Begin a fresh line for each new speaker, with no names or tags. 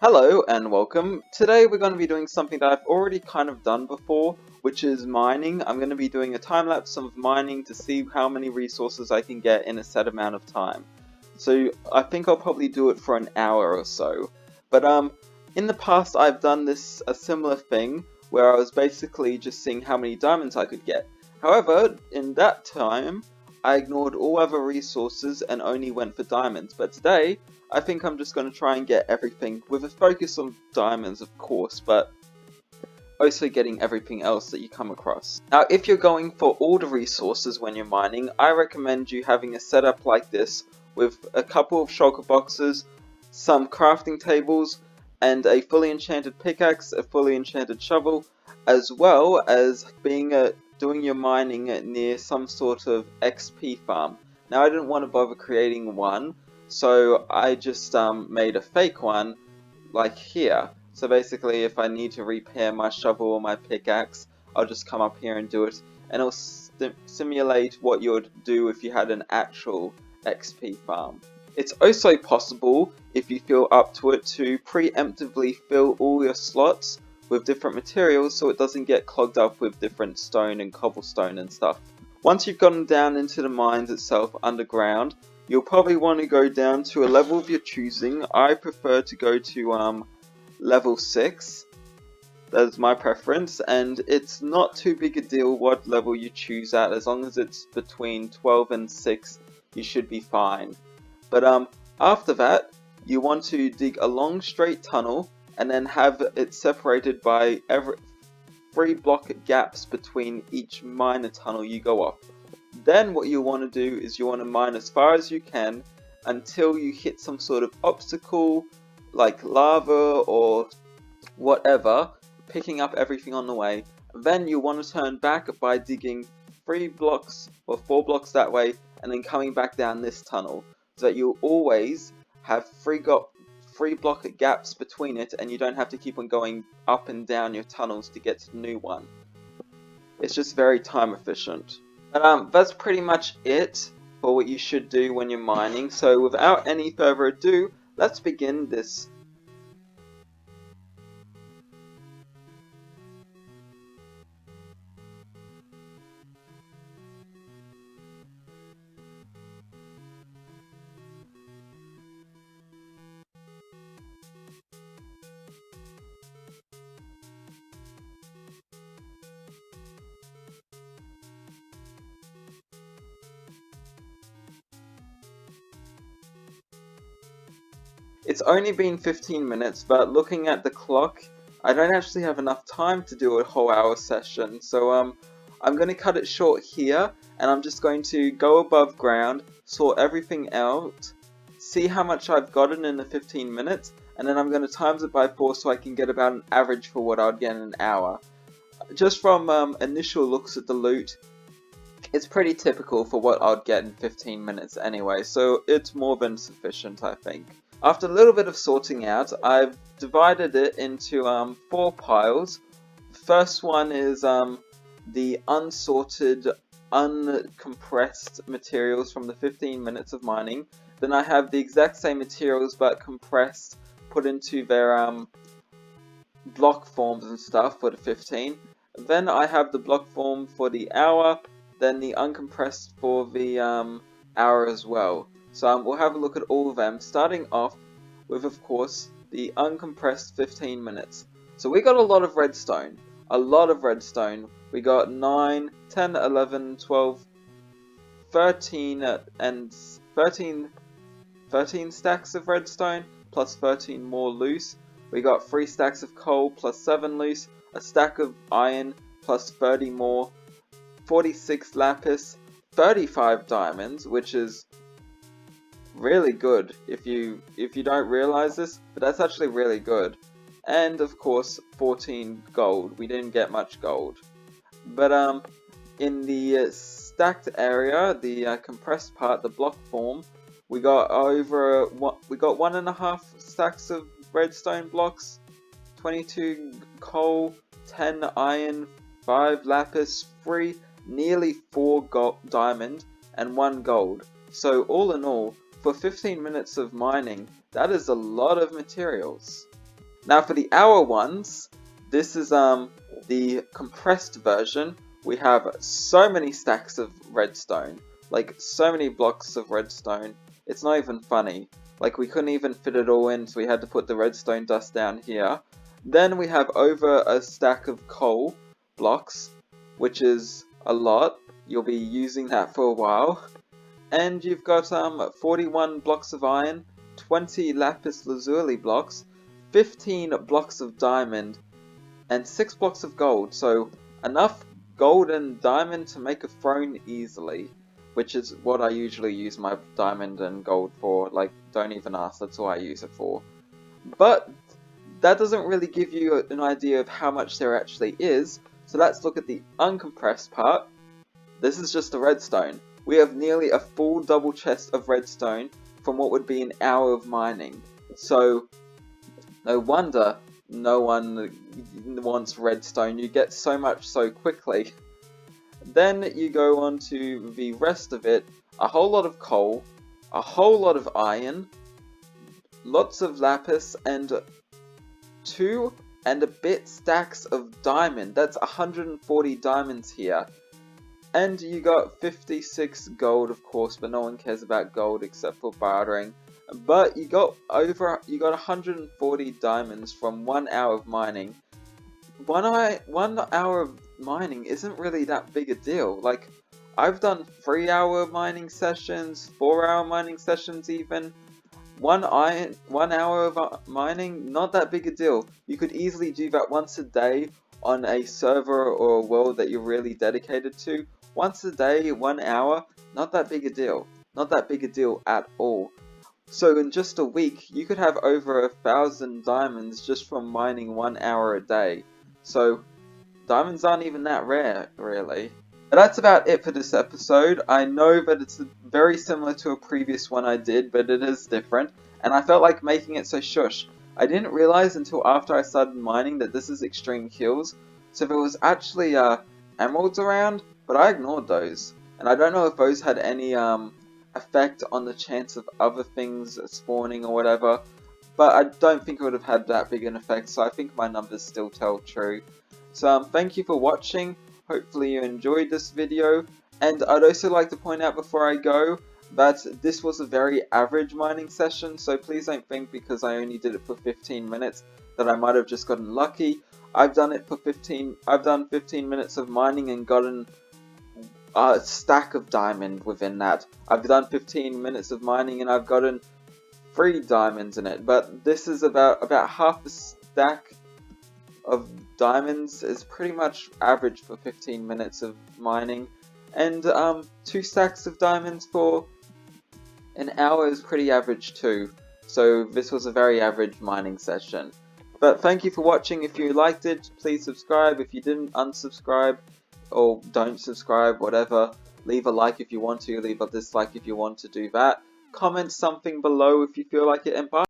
Hello and welcome. Today we're going to be doing something that I've already kind of done before, which is mining. I'm going to be doing a time lapse of mining to see how many resources I can get in a set amount of time. So I think I'll probably do it for an hour or so. But in the past I've done a similar thing where I was basically just seeing how many diamonds I could get. However, in that time I ignored all other resources and only went for diamonds. But today I think I'm just going to try and get everything, with a focus on diamonds of course, but also getting everything else that you come across. Now if you're going for all the resources when you're mining, I recommend you having a setup like this with a couple of shulker boxes, some crafting tables, and a fully enchanted pickaxe, a fully enchanted shovel, as well as doing your mining near some sort of XP farm. Now I didn't want to bother creating one, so I just made a fake one like here. So basically if I need to repair my shovel or my pickaxe, I'll just come up here and do it, and it'll simulate what you would do if you had an actual XP farm. It's also possible, if you feel up to it, to preemptively fill all your slots with different materials so it doesn't get clogged up with different stone and cobblestone and stuff. Once you've gotten down into the mines itself underground, you'll probably want to go down to a level of your choosing. I prefer to go to level 6. That is my preference, and it's not too big a deal what level you choose at. As long as it's between 12 and 6, you should be fine. But after that, you want to dig a long straight tunnel and then have it separated by 3 block gaps between each minor tunnel you go off. Then what you want to do is you want to mine as far as you can until you hit some sort of obstacle like lava or whatever, picking up everything on the way. Then you want to turn back by digging 3 blocks or 4 blocks that way and then coming back down this tunnel, so that you'll always have 3 block gaps between it and you don't have to keep on going up and down your tunnels to get to the new one. It's just very time efficient. But that's pretty much it for what you should do when you're mining. So without any further ado, let's begin this. It's only been 15 minutes, but looking at the clock, I don't actually have enough time to do a whole hour session. So I'm going to cut it short here, and I'm just going to go above ground, sort everything out, see how much I've gotten in the 15 minutes, and then I'm going to times it by 4 so I can get about an average for what I would get in an hour. Just from initial looks at the loot, it's pretty typical for what I'd get in 15 minutes anyway, so it's more than sufficient, I think. After a little bit of sorting out, I've divided it into 4 piles. The first one is the unsorted, uncompressed materials from the 15 minutes of mining. Then I have the exact same materials but compressed, put into their block forms and stuff for the 15. Then I have the block form for the hour, then the uncompressed for the hour as well. So we'll have a look at all of them, starting off with, of course, the uncompressed 15 minutes. So we got a lot of redstone. A lot of redstone. We got 9, 10, 11, 12, 13, and 13 stacks of redstone, plus 13 more loose. We got 3 stacks of coal, plus 7 loose, a stack of iron, plus 30 more, 46 lapis, 35 diamonds, which is really good if you don't realize this, but that's actually really good. And of course 14 gold. We didn't get much gold, but in the stacked area, the compressed part, the block form, we got we got 1.5 stacks of redstone blocks, 22 coal, 10 iron, 5 lapis, 3, nearly 4 diamond, and 1 gold. So all in all, for 15 minutes of mining, that is a lot of materials. Now for the hour ones, this is the compressed version. We have so many stacks of redstone, like so many blocks of redstone. It's not even funny. Like we couldn't even fit it all in, so we had to put the redstone dust down here. Then we have over a stack of coal blocks, which is a lot. You'll be using that for a while. And you've got 41 blocks of iron, 20 lapis lazuli blocks, 15 blocks of diamond, and 6 blocks of gold. So enough gold and diamond to make a throne easily, which is what I usually use my diamond and gold for. Like, don't even ask, that's all I use it for. But that doesn't really give you an idea of how much there actually is, so let's look at the uncompressed part. This is just the redstone. We have nearly a full double chest of redstone from what would be an hour of mining. So, no wonder no one wants redstone. You get so much so quickly. Then you go on to the rest of it. A whole lot of coal, a whole lot of iron, lots of lapis, and 2 and a bit stacks of diamond. That's 140 diamonds here. And you got 56 gold, of course, but no one cares about gold except for bartering. But you got 140 diamonds from 1 hour of mining. 1 hour of mining isn't really that big a deal. Like, I've done 3-hour mining sessions, 4-hour mining sessions even. 1 hour of mining, not that big a deal. You could easily do that once a day on a server or a world that you're really dedicated to. Once a day, 1 hour, not that big a deal. Not that big a deal at all. So in just a week, you could have over 1,000 diamonds just from mining 1 hour a day. So diamonds aren't even that rare, really. But that's about it for this episode. I know that it's very similar to a previous one I did, but it is different, and I felt like making it so shush. I didn't realize until after I started mining that this is Extreme Kills, so there was actually emeralds around, but I ignored those. And I don't know if those had any effect on the chance of other things spawning or whatever, but I don't think it would have had that big an effect, so I think my numbers still tell true. So thank you for watching. Hopefully you enjoyed this video, and I'd also like to point out before I go that this was a very average mining session, so please don't think because I only did it for 15 minutes that I might have just gotten lucky. I've done 15 minutes of mining and gotten a stack of diamond within that. I've done 15 minutes of mining and I've gotten 3 diamonds in it, but this is about half a stack of diamonds is pretty much average for 15 minutes of mining, and 2 stacks of diamonds for an hour is pretty average too, so this was a very average mining session. But thank you for watching. If you liked it, please subscribe. If you didn't, unsubscribe, or don't subscribe, whatever. Leave a like if you want to, leave a dislike if you want to do that. Comment something below if you feel like it, and bye.